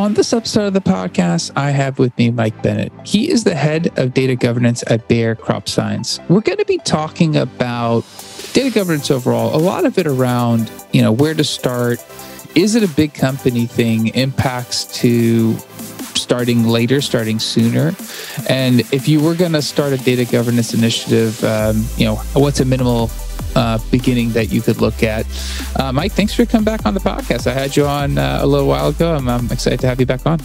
On this episode of the podcast, I have with me Mike Bennett. He is the head of data governance at Bayer Crop Science. We're going to be talking about data governance overall, a lot of it around, where to start. Is it a big company thing? Impacts to starting later, starting sooner? And if you were going to start a data governance initiative, what's a minimal beginning that you could look at? Mike, thanks for coming back on the podcast. I had you on a little while ago. I'm excited to have you back on.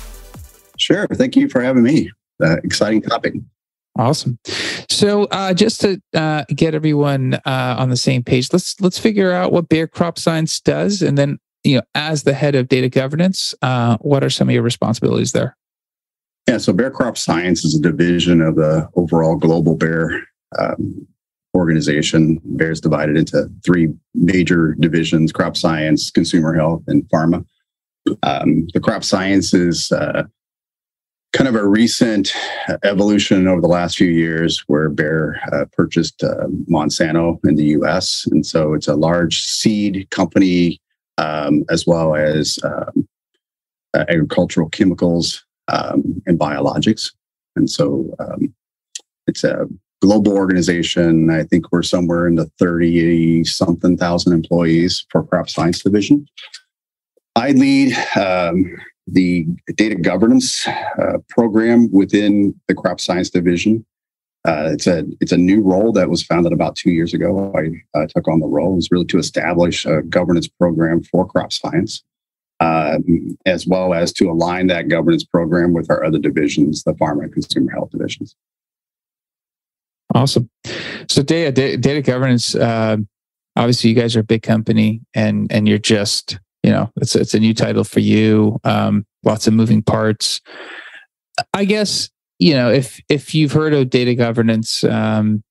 Sure. Thank you for having me. Exciting topic. Awesome. So just to get everyone on the same page, let's figure out what Bayer Crop Science does. And then, as the head of data governance, what are some of your responsibilities there? Yeah. So Bayer Crop Science is a division of the overall global Bayer organization. Bayer is divided into three major divisions: crop science, consumer health, and pharma. The crop science is kind of a recent evolution over the last few years, where Bayer purchased Monsanto in the U.S. And so it's a large seed company, as well as agricultural chemicals and biologics. And so it's a global organization. I think we're somewhere in the 30-something thousand employees for crop science division. I lead the data governance program within the crop science division. It's a new role that was founded about 2 years ago. I took on the role. It was really to establish a governance program for crop science, as well as to align that governance program with our other divisions, the pharma and consumer health divisions. Awesome. So data governance, obviously you guys are a big company and you're just, it's a new title for you. Lots of moving parts. I guess, if you've heard of data governance, and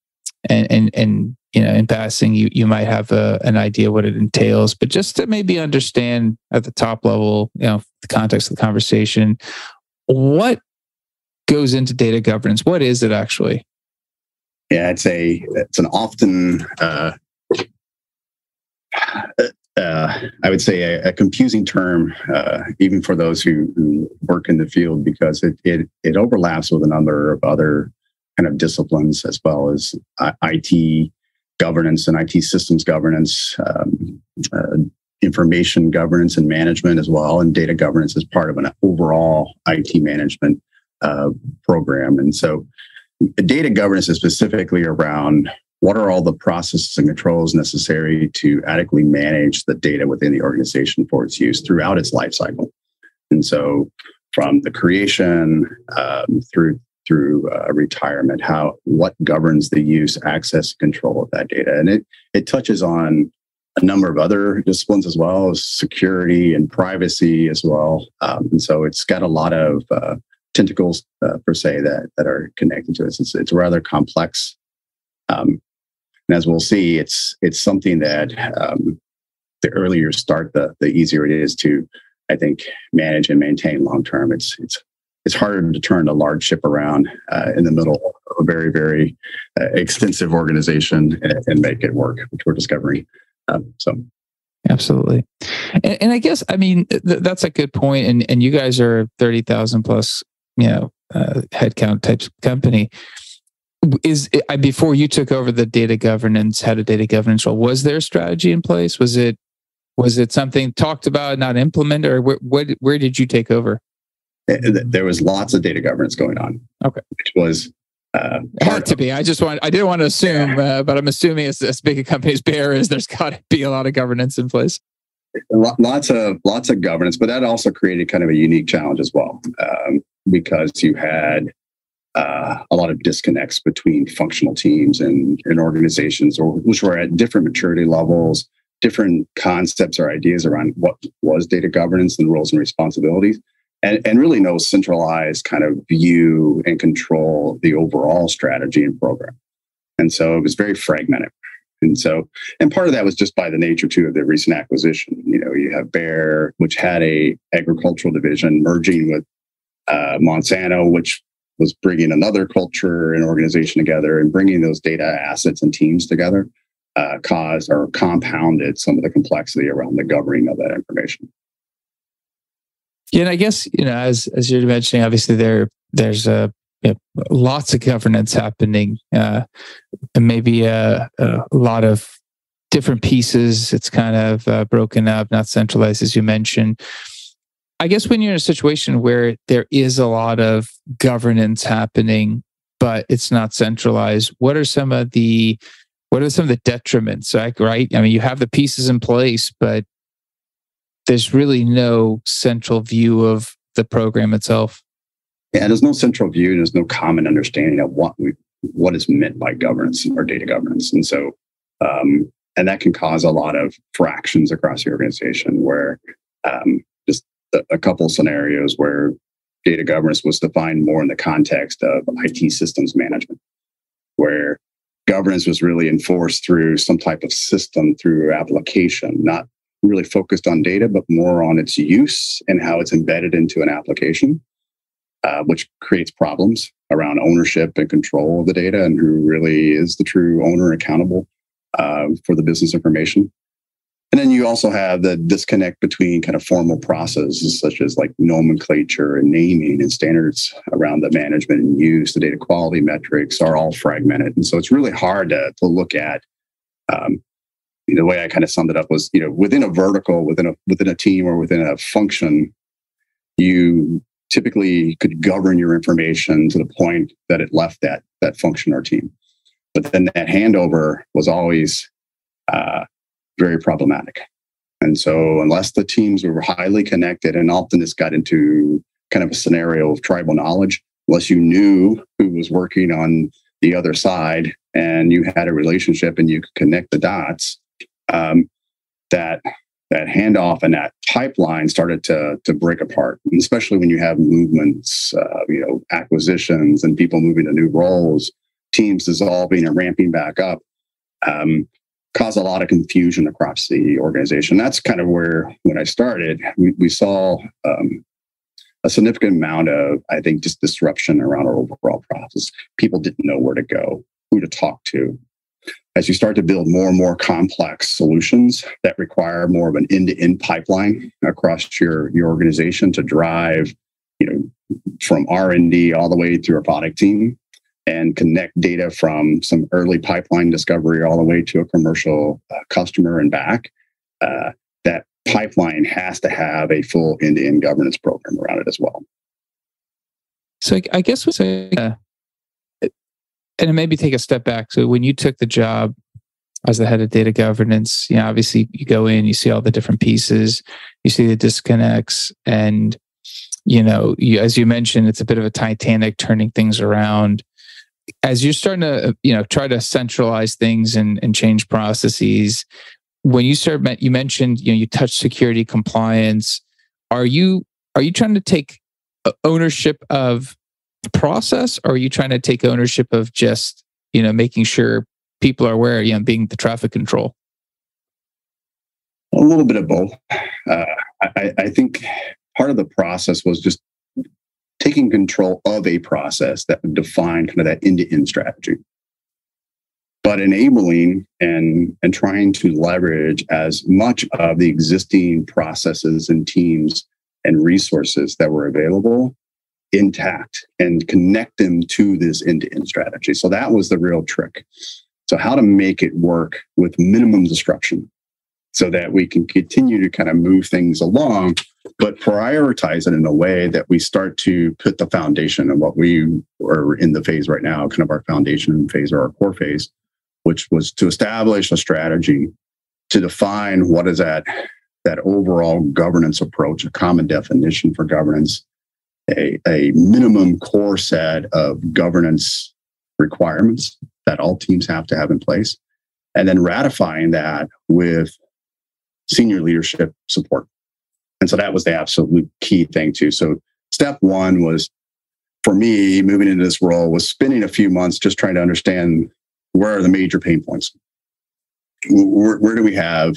in passing, you might have an idea what it entails, but just to maybe understand at the top level, the context of the conversation, what goes into data governance? What is it actually? Yeah, it's an often, I would say, a confusing term, even for those who work in the field, because it overlaps with a number of other kind of disciplines, as well as IT governance and IT systems governance, information governance and management as well, and data governance as part of an overall IT management program. And so data governance is specifically around what are all the processes and controls necessary to adequately manage the data within the organization for its use throughout its life cycle. And so from the creation through retirement, what governs the use, access, control of that data. And it touches on a number of other disciplines as well, as security and privacy as well. And so it's got a lot of tentacles per se that are connected to it. It's rather complex. And as we'll see, it's something that the earlier you start, the easier it is to, I think, manage and maintain long term. It's harder to turn a large ship around in the middle of a very, very extensive organization and make it work, which we're discovering. Absolutely. And I guess, that's a good point. And you guys are 30,000 plus, headcount types of company. Before you took over the data governance, had a data governance role, was there a strategy in place? Was it something talked about, not implemented, or where did you take over? There was lots of data governance going on. Okay. Which was it had to be. I didn't want to assume, but I'm assuming as big a company as Bayer is, there's got to be a lot of governance in place. Lots of governance, but that also created kind of a unique challenge as well, because you had a lot of disconnects between functional teams and organizations, which were at different maturity levels, different concepts or ideas around what was data governance and roles and responsibilities, and really no centralized kind of view and control the overall strategy and program. And so it was very fragmented. And part of that was just by the nature too of the recent acquisition. You have Bayer, which had a agricultural division, merging with Monsanto, which was bringing another culture and organization together, and bringing those data assets and teams together caused or compounded some of the complexity around the governing of that information. Yeah, and I guess, as you're mentioning, obviously there's lots of governance happening, and maybe a lot of different pieces. It's kind of broken up, not centralized, as you mentioned. I guess when you're in a situation where there is a lot of governance happening, but it's not centralized, what are some of the detriments? Like, right? I mean, you have the pieces in place, but there's really no central view of the program itself. Yeah, there's no central view. There's no common understanding of what is meant by governance or data governance, and so and that can cause a lot of fractions across the organization. Where just a couple of scenarios where data governance was defined more in the context of IT systems management, where governance was really enforced through some type of system, through application, not really focused on data, but more on its use and how it's embedded into an application, which creates problems around ownership and control of the data and who really is the true owner accountable for the business information. And then you also have the disconnect between kind of formal processes such as like nomenclature and naming and standards around the management and use. The data quality metrics are all fragmented. And so it's really hard to look at. The way I kind of summed it up was, within a vertical, within a team or within a function, you typically could govern your information to the point that it left that function or team. But then that handover was always very problematic. And so unless the teams were highly connected, and often this got into kind of a scenario of tribal knowledge, unless you knew who was working on the other side and you had a relationship and you could connect the dots, that handoff and that pipeline started to break apart, and especially when you have movements, acquisitions and people moving to new roles, teams dissolving and ramping back up, cause a lot of confusion across the organization. That's kind of where, when I started, we saw a significant amount of, I think, just disruption around our overall process. People didn't know where to go, who to talk to. As you start to build more and more complex solutions that require more of an end-to-end pipeline across your organization to drive, from R&D all the way through a product team and connect data from some early pipeline discovery all the way to a commercial customer and back, that pipeline has to have a full end-to-end governance program around it as well. So I guess what's and maybe take a step back. So when you took the job as the head of data governance, obviously you go in, you see all the different pieces, you see the disconnects, and as you mentioned, it's a bit of a Titanic turning things around. As you're starting to, try to centralize things and change processes, when you mentioned, you touched security compliance. Are you trying to take ownership of process, or are you trying to take ownership of just making sure people are aware, being the traffic control? A little bit of both. I think part of the process was just taking control of a process that would define kind of that end-to-end strategy, but enabling and trying to leverage as much of the existing processes and teams and resources that were available intact and connect them to this end-to-end strategy. So that was the real trick. So how to make it work with minimum disruption so that we can continue to kind of move things along, but prioritize it in a way that we start to put the foundation of what we are in the phase right now, kind of our foundation phase or our core phase, which was to establish a strategy to define what is that overall governance approach, a common definition for governance, a minimum core set of governance requirements that all teams have to have in place, and then ratifying that with senior leadership support. And so that was the absolute key thing too. So step one was, for me, moving into this role, was spending a few months just trying to understand where are the major pain points. Where do we have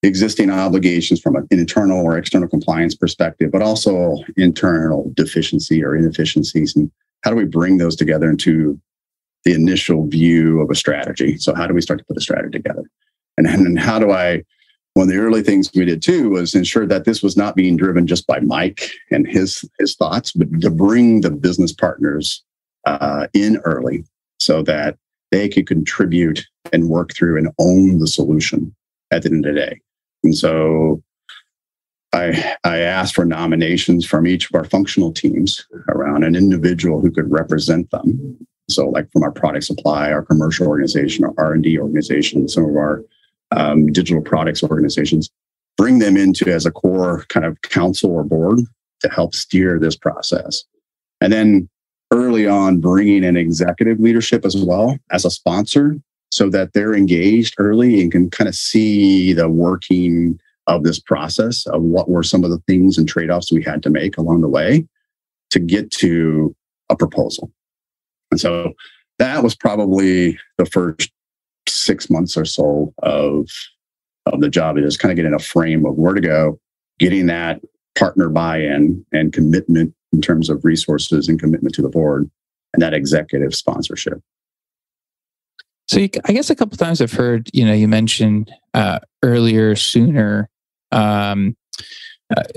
existing obligations from an internal or external compliance perspective, but also internal deficiency or inefficiencies, and how do we bring those together into the initial view of a strategy? So how do we start to put a strategy together? And how do I one of the early things we did too was ensure that this was not being driven just by Mike and his thoughts, but to bring the business partners in early so that they could contribute and work through and own the solution at the end of the day. And so I asked for nominations from each of our functional teams around an individual who could represent them. So like from our product supply, our commercial organization, our R&D organization, some of our digital products organizations, bring them into as a core kind of council or board to help steer this process. And then early on, bringing in executive leadership as well as a sponsor so that they're engaged early and can kind of see the working of this process of what were some of the things and trade-offs we had to make along the way to get to a proposal. And so that was probably the first 6 months or so of the job, is kind of getting a frame of where to go, getting that partner buy-in and commitment in terms of resources and commitment to the board, and that executive sponsorship. So I guess a couple of times I've heard, you mentioned earlier, sooner. It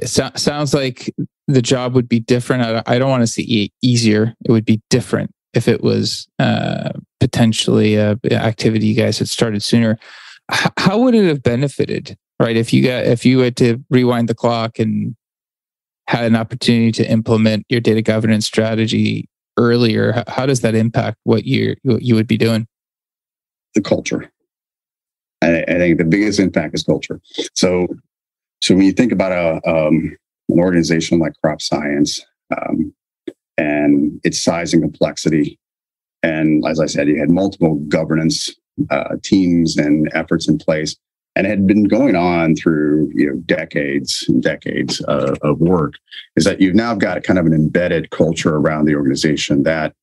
sounds like the job would be different. I don't want to see easier. It would be different if it was potentially an activity you guys had started sooner. How would it have benefited, right? If you had to rewind the clock and had an opportunity to implement your data governance strategy earlier, how does that impact what you would be doing? The culture. I think the biggest impact is culture. So when you think about an organization like Crop Science and its size and complexity, and as I said, you had multiple governance teams and efforts in place, and it had been going on through decades and decades of work, is that you've now got kind of an embedded culture around the organization that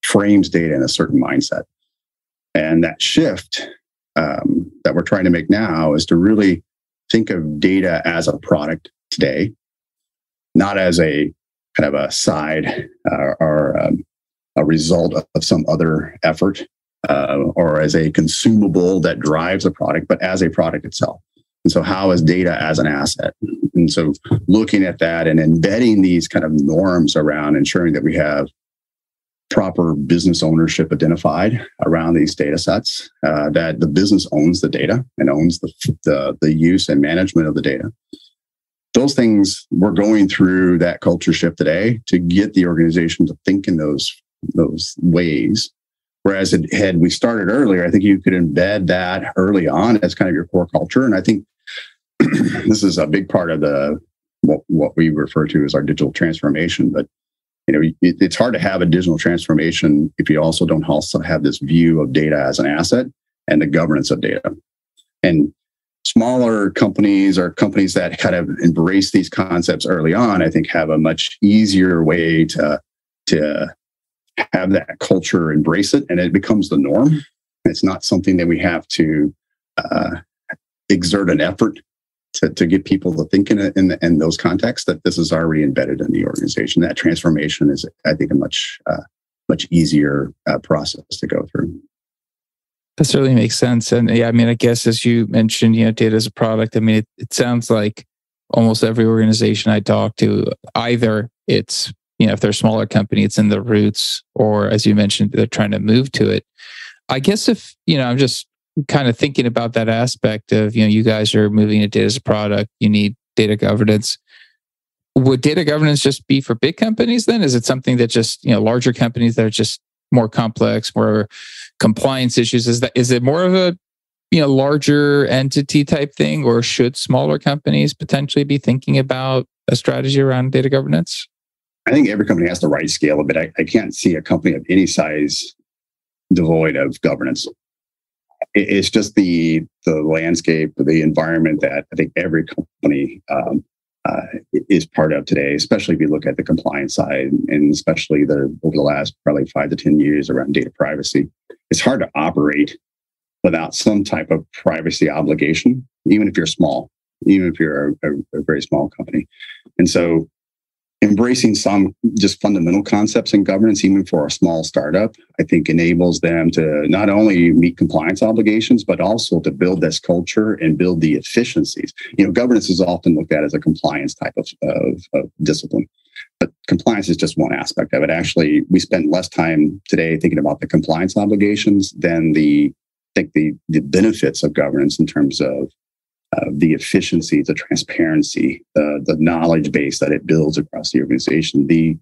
frames data in a certain mindset. And that shift that we're trying to make now is to really think of data as a product today, not as a kind of a side or a result of some other effort or as a consumable that drives a product, but as a product itself. And so how is data as an asset? And so looking at that and embedding these kind of norms around ensuring that we have proper business ownership identified around these data sets, that the business owns the data and owns the use and management of the data. Those things, we're going through that culture shift today to get the organization to think in those ways. Whereas had we started earlier, I think you could embed that early on as kind of your core culture. And I think this is a big part of what we refer to as our digital transformation. But it's hard to have a digital transformation if you also don't have this view of data as an asset and the governance of data. And smaller companies or companies that kind of embrace these concepts early on, I think, have a much easier way to have that culture embrace it, and it becomes the norm. It's not something that we have to exert an effort to get people to think in those contexts, that this is already embedded in the organization. That transformation is, I think, a much easier process to go through. That certainly makes sense. And yeah, I guess as you mentioned, data as a product. It sounds like almost every organization I talk to, either it's, if they're a smaller company, it's in the roots, or as you mentioned, they're trying to move to it. I guess if, I'm just kind of thinking about that aspect of, you guys are moving to data as a product, you need data governance. Would data governance just be for big companies then? Is it something that just, larger companies that are just more complex, more compliance issues? Is it more of a, larger entity type thing, or should smaller companies potentially be thinking about a strategy around data governance? I think every company has the right scale of it. I can't see a company of any size devoid of governance. It's just the landscape, the environment that I think every company is part of today, especially if you look at the compliance side, and especially over the last probably 5 to 10 years around data privacy. It's hard to operate without some type of privacy obligation, even if you're small, even if you're a very small company. And so embracing some just fundamental concepts in governance, even for a small startup, I think enables them to not only meet compliance obligations, but also to build this culture and build the efficiencies. Governance is often looked at as a compliance type of discipline, but compliance is just one aspect of it. Actually, we spend less time today thinking about the compliance obligations than the benefits of governance in terms of the efficiency, the transparency, the knowledge base that it builds across the organization, the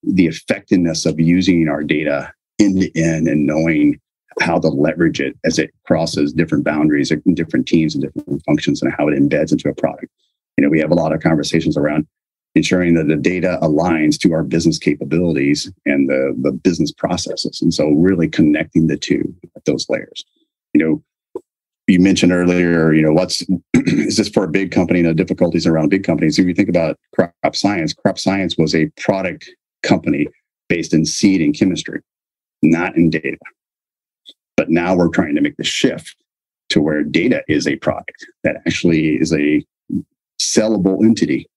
effectiveness of using our data end to end and knowing how to leverage it as it crosses different boundaries in different teams and different functions, and how it embeds into a product. We have a lot of conversations around ensuring that the data aligns to our business capabilities and the business processes. And so really connecting the two at those layers. You mentioned earlier, is this for a big company and the difficulties around big companies? If you think about Crop Science was a product company based in seed and chemistry, not in data. But now we're trying to make the shift to where data is a product that actually is a sellable entity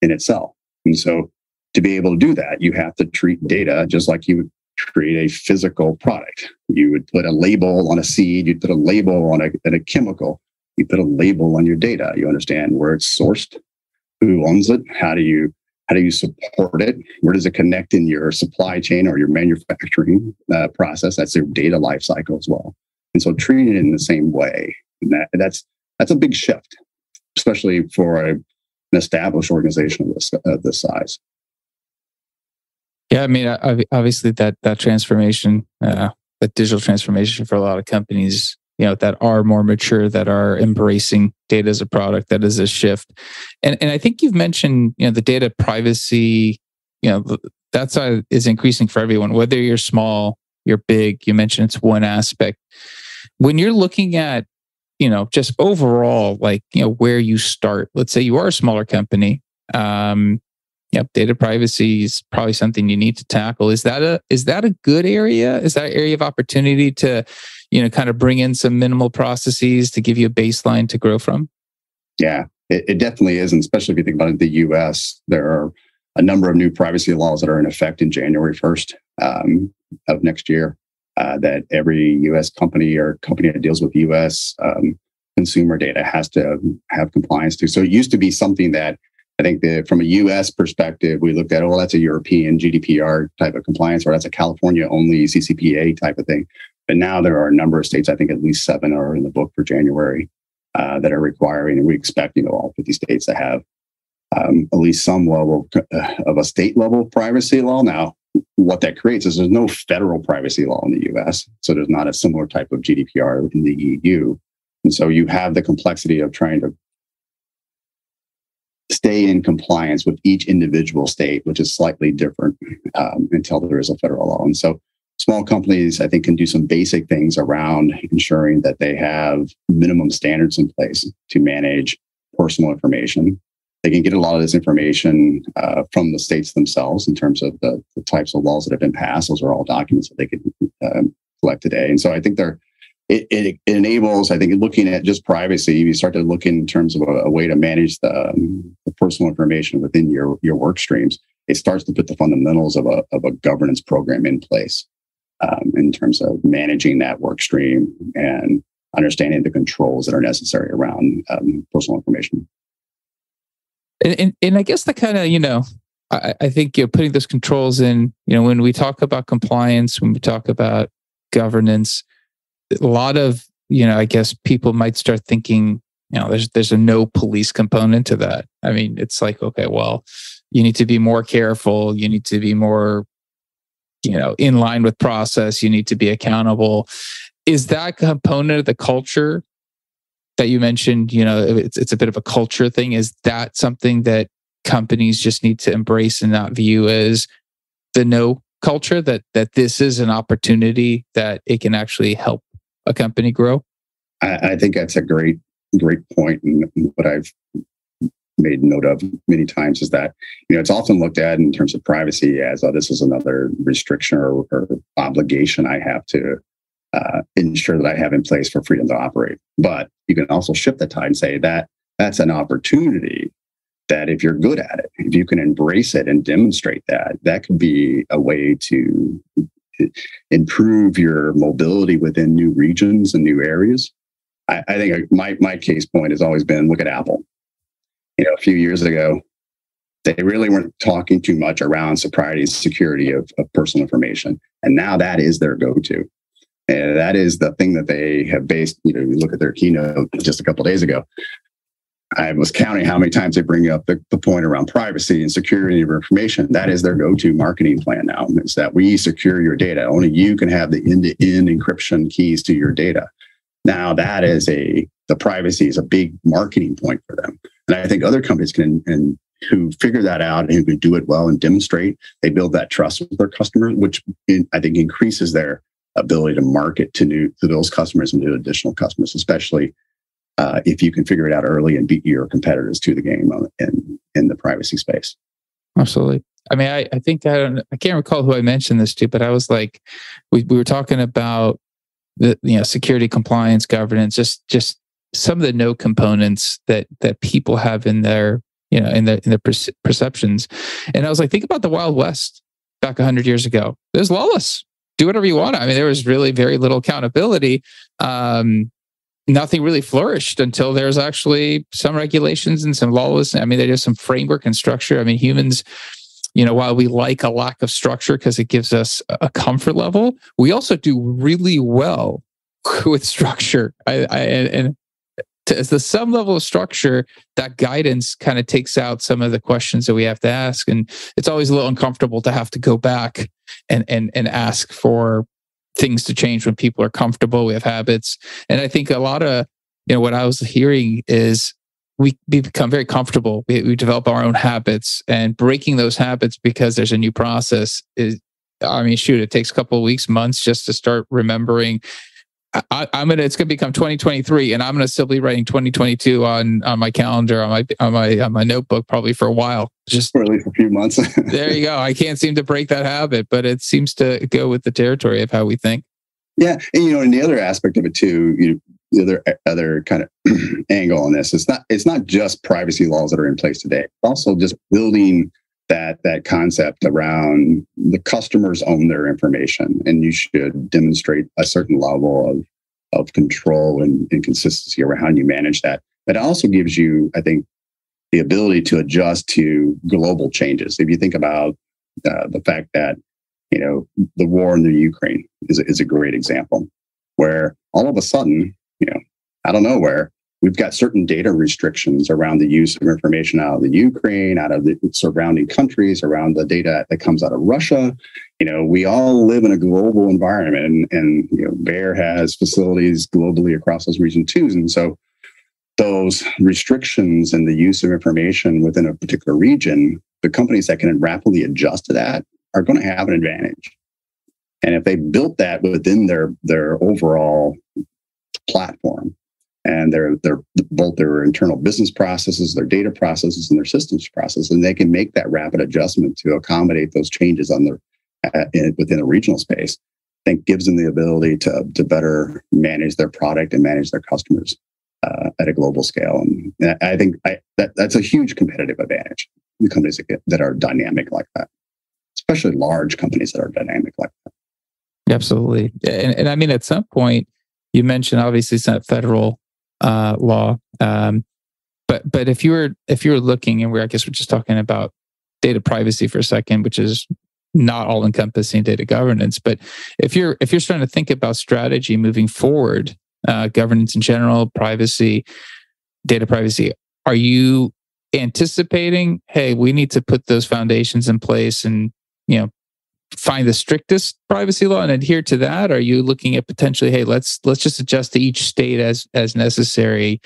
in itself. And so to be able to do that, you have to treat data just like you would create a physical product. You would put a label on a seed, you'd put a label on a chemical, you put a label on your data. You understand where it's sourced, who owns it, how do you support it, where does it connect in your supply chain or your manufacturing process. That's their data life cycle as well. And so treating it in the same way, and that's a big shift, especially for an established organization of this size. Yeah, I mean, obviously that transformation, that digital transformation for a lot of companies, that are more mature, that are embracing data as a product, that is a shift. And I think you've mentioned, the data privacy, that's is increasing for everyone, whether you're small, you're big. You mentioned it's one aspect. When you're looking at, just overall, where you start, let's say you are a smaller company, data privacy is probably something you need to tackle. Is that a good area? Is that an area of opportunity to, kind of bring in some minimal processes to give you a baseline to grow from? Yeah, it definitely is. And especially if you think about it, the US, there are a number of new privacy laws that are in effect in January 1st of next year that every US company or company that deals with US consumer data has to have compliance to. So it used to be something that I think that from a U.S. perspective, we looked at, that's a European GDPR type of compliance, or that's a California only CCPA type of thing. But now there are a number of states, I think at least 7 are in the book for January, that are requiring, and we expect, all 50 states to have at least some level of a state level privacy law. Now, what that creates is there's no federal privacy law in the U.S., so there's not a similar type of GDPR in the EU. And so you have the complexity of trying to stay in compliance with each individual state, which is slightly different until there is a federal law. And so small companies, I think, can do some basic things around ensuring that they have minimum standards in place to manage personal information. They can get a lot of this information from the states themselves in terms of the types of laws that have been passed. Those are all documents that they can collect today. And so I think it enables, I think, looking at just privacy, you start to look in terms of a way to manage the personal information within your work streams. It starts to put the fundamentals of a governance program in place in terms of managing that work stream and understanding the controls that are necessary around personal information. And I guess the kind of, I think putting those controls in, when we talk about compliance, when we talk about governance, a lot of, I guess people might start thinking, there's a no police component to that. I mean, it's like, okay, well, you need to be more careful. You need to be more, in line with process. You need to be accountable. Is that component of the culture that you mentioned, it's a bit of a culture thing? Is that something that companies just need to embrace and not view as the no culture, that this is an opportunity that it can actually help a company grow? I think that's a great point. And what I've made note of many times is that, it's often looked at in terms of privacy as, this is another restriction or obligation I have to ensure that I have in place for freedom to operate. But you can also shift the tide and say that that's an opportunity that if you're good at it, if you can embrace it and demonstrate that, that could be a way to improve your mobility within new regions and new areas. I think my case point has always been, look at Apple. A few years ago, they really weren't talking too much around sobriety and security of personal information. And now that is their go-to. And that is the thing that they have based, you look at their keynote just a couple of days ago. I was counting how many times they bring up the point around privacy and security of information. That is their go-to marketing plan now. It's that we secure your data. Only you can have the end-to-end encryption keys to your data. Now that is the privacy is a big marketing point for them. And I think other companies can, and who figure that out and who can do it well and demonstrate, they build that trust with their customers, which I think increases their ability to market to those customers and to additional customers, especially if you can figure it out early and beat your competitors to the game in the privacy space. Absolutely. I mean, I think I can't recall who I mentioned this to, but I was like, we were talking about the security, compliance, governance, just some of the no components that people have in their in their perceptions. And I was like, think about the Wild West back 100 years ago. It was lawless. Do whatever you want. I mean, there was really very little accountability. Nothing really flourished until there's actually some regulations and some laws. I mean, there's some framework and structure. I mean, humans, while we like a lack of structure because it gives us a comfort level, we also do really well with structure. To some level of structure, that guidance kind of takes out some of the questions that we have to ask. And it's always a little uncomfortable to have to go back and ask for things to change when people are comfortable. We have habits. And I think a lot of, what I was hearing is we become very comfortable. We develop our own habits, and breaking those habits because there's a new process it takes a couple of weeks, months just to start remembering. It's gonna become 2023, and I'm gonna still be writing 2022 on my calendar, on my notebook, probably for a while, just for at least a few months. There you go. I can't seem to break that habit, but it seems to go with the territory of how we think. Yeah, and the other aspect of it too, the other kind of angle on this, it's not just privacy laws that are in place today. It's also just building that concept around the customers own their information, and you should demonstrate a certain level of control and consistency around how you manage that. It also gives you, I think, the ability to adjust to global changes. If you think about the fact that, the war in the Ukraine is a great example, where all of a sudden, out of nowhere, we've got certain data restrictions around the use of information out of the Ukraine, out of the surrounding countries, around the data that comes out of Russia. We all live in a global environment, and Bayer has facilities globally across those regions too. And so those restrictions and the use of information within a particular region, the companies that can rapidly adjust to that are going to have an advantage. And if they built that within their overall platform, and their both their internal business processes, their data processes, and their systems processes, and they can make that rapid adjustment to accommodate those changes on within a regional space, I think gives them the ability to better manage their product and manage their customers at a global scale. And I think that's a huge competitive advantage. The companies that are dynamic like that, especially large companies that are dynamic like that. Absolutely, and I mean, at some point, you mentioned obviously it's not federal law, but if you're looking, and I guess we're just talking about data privacy for a second, which is not all encompassing data governance. But if you're starting to think about strategy moving forward, governance in general, privacy, data privacy, are you anticipating, hey, we need to put those foundations in place and find the strictest privacy law and adhere to that? Are you looking at potentially, hey, let's just adjust to each state as necessary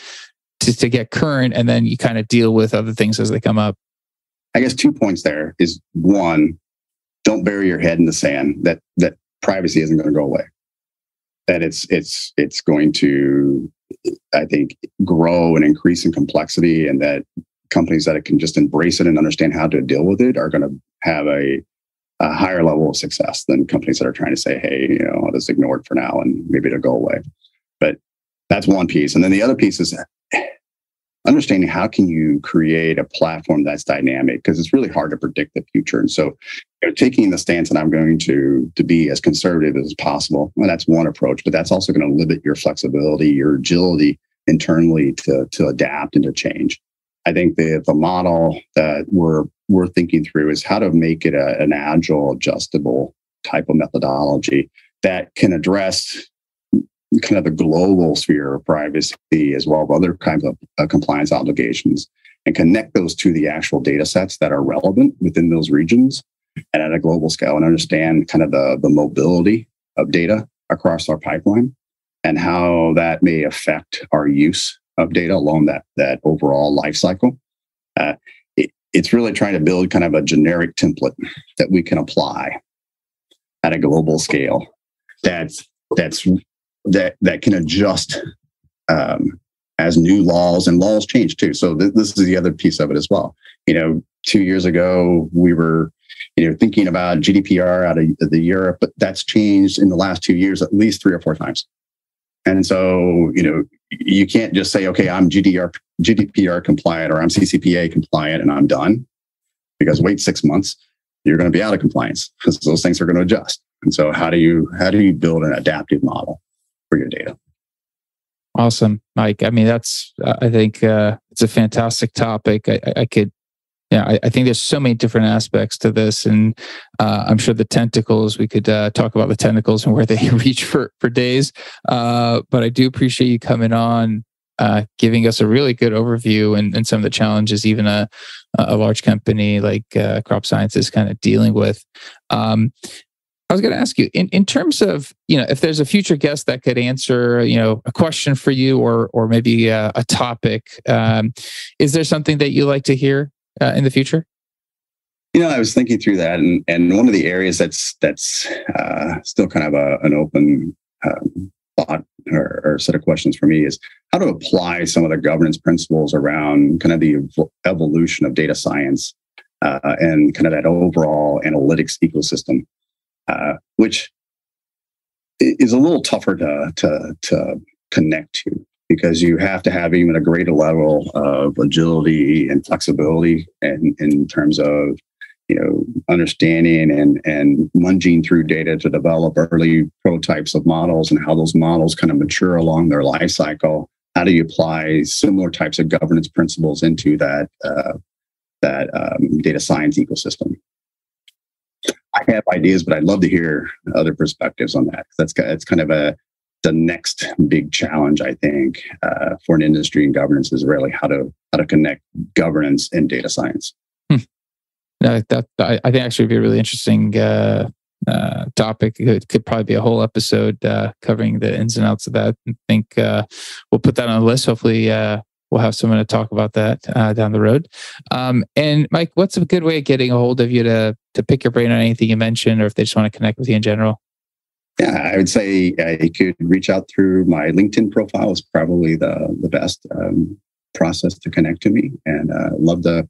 to get current, and then you kind of deal with other things as they come up? I guess 2 points there is, one, don't bury your head in the sand that privacy isn't going to go away. That it's going to, I think, grow and increase in complexity, and that companies that can just embrace it and understand how to deal with it are going to have a higher level of success than companies that are trying to say, hey, I'll just ignore it for now and maybe it'll go away. But that's one piece. And then the other piece is, understanding how can you create a platform that's dynamic, because it's really hard to predict the future. And so, taking the stance that I'm going to be as conservative as possible, well, that's one approach, but that's also going to limit your flexibility, your agility internally to adapt and to change. I think the model that we're thinking through is how to make it an agile, adjustable type of methodology that can address kind of the global sphere of privacy as well as other kinds of compliance obligations, and connect those to the actual data sets that are relevant within those regions and at a global scale, and understand kind of the mobility of data across our pipeline and how that may affect our use of data along that overall life cycle. It's really trying to build kind of a generic template that we can apply at a global scale that can adjust as new laws change too. So this is the other piece of it as well. 2 years ago, we were thinking about GDPR out of the Europe, but that's changed in the last 2 years at least 3 or 4 times. And so, you can't just say, okay, I'm GDPR compliant or I'm CCPA compliant and I'm done, because wait 6 months, you're going to be out of compliance because those things are going to adjust. And so how do you build an adaptive model for your data? Awesome, Mike. I mean, I think it's a fantastic topic. I think there's so many different aspects to this, and I'm sure the tentacles, we could talk about the tentacles and where they reach for days. But I do appreciate you coming on, giving us a really good overview and some of the challenges even a large company like Crop Science is kind of dealing with. I was going to ask you, in terms of, if there's a future guest that could answer, a question for you or maybe a topic, is there something that you like to hear in the future? I was thinking through that, and one of the areas that's still kind of an open thought or set of questions for me is how to apply some of the governance principles around kind of the evolution of data science and kind of that overall analytics ecosystem, which is a little tougher to connect to, because you have to have even a greater level of agility and flexibility in terms of understanding and munging through data to develop early prototypes of models and how those models kind of mature along their life cycle. How do you apply similar types of governance principles into that data science ecosystem? I have ideas, but I'd love to hear other perspectives on that. That's kind of the next big challenge, I think, for an industry and governance, is really how to connect governance and data science. I think actually would be a really interesting topic. It could probably be a whole episode covering the ins and outs of that. I think we'll put that on the list. Hopefully, we'll have someone to talk about that down the road. And Mike, what's a good way of getting a hold of you to pick your brain on anything you mentioned, or if they just want to connect with you in general? Yeah, I would say you could reach out through my LinkedIn profile. Is probably the best process to connect to me, and love to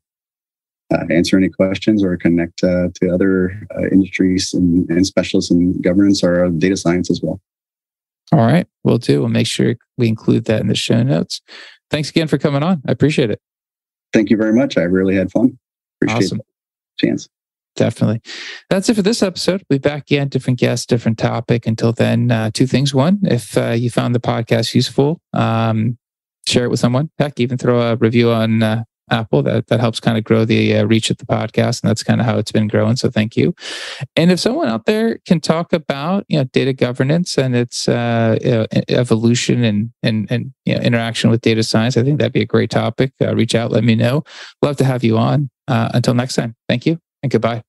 answer any questions or connect to other industries and specialists in governance or data science as well. All right, we'll do. We'll make sure we include that in the show notes. Thanks again for coming on. I appreciate it. Thank you very much. I really had fun. Appreciate awesome. The chance. Definitely. That's it for this episode. We'll be back again, different guest, different topic. Until then, 2 things. 1, if you found the podcast useful, share it with someone. Heck, even throw a review on Apple. That helps kind of grow the reach of the podcast, and that's kind of how it's been growing. So thank you. And if someone out there can talk about data governance and its evolution and interaction with data science, I think that'd be a great topic. Reach out, let me know. Love to have you on. Until next time, thank you and goodbye.